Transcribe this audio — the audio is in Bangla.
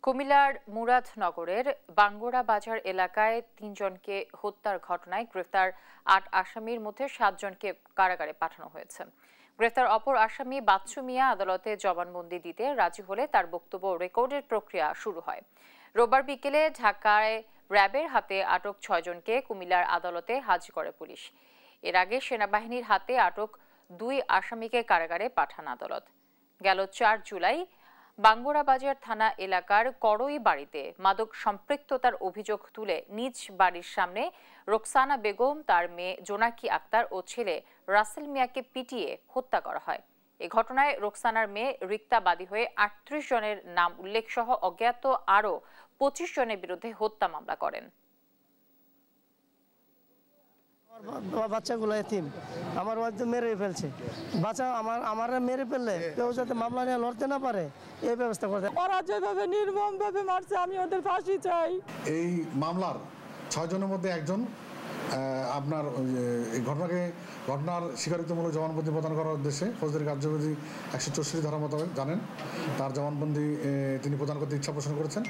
কুমিল্লার মুরাদনগরের বাঙ্গুরা বাজার এলাকায় ৩ জনকে হত্যার ঘটনায় গ্রেফতার ৮ আসামির মধ্যে ৭ জনকে কারাগারে পাঠানো হয়েছে। গ্রেফতার অপর আসামি বাচ্চু মিয়া আদালতে জবানবন্দি দিতে রাজি হলে তার বক্তব্য রেকর্ডের প্রক্রিয়া শুরু হয়। রোববার বিকেলে ঢাকায় র্যাবের হাতে আটক ৬ জনকে কুমিল্লার আদালতে হাজির করে পুলিশ। এর আগে সেনাবাহিনীর হাতে আটক ২ আসামিকে কারাগারে পাঠান আদালত। গেল ৪ জুলাই বাঙ্গুরা বাজার থানা এলাকার করই বাড়িতে মাদক সম্পৃক্ততার অভিযোগ তুলে নিজ বাড়ির সামনে রোকসানা বেগম, তার মেয়ে জোনাকি আক্তার ও ছেলে রাসেল মিয়াকে পিটিয়ে হত্যা করা হয়। এ ঘটনায় রোকসানার মেয়ে রিক্তা বাদী হয়ে ৩৮ জনের নাম উল্লেখ সহ অজ্ঞাত আরও ২৫ জনের বিরুদ্ধে হত্যা মামলা করেন। বাচ্চাগুলো এতিম, আমার বাড়িতে মেরে ফেলছে। বাচ্চা আমার মেরে ফেললে কেউ যাতে মামলা নিয়ে লড়তে না পারে এই ব্যবস্থা করতে। ওরা যেভাবে নির্মমভাবে মারছে, আমি ওদের ফাঁসি চাই। এই মামলার ৬ জনের মধ্যে একজন আপনার এই ঘটনার স্বীকারোক্তিমূলক জবানবন্দি প্রদান করার উদ্দেশ্যে ফৌজদারি কার্যবিধি ১৬৪ ধারা মোতাবেক জানেন তার জবানবন্দি তিনি প্রদান করতে ইচ্ছা পোষণ করেছেন।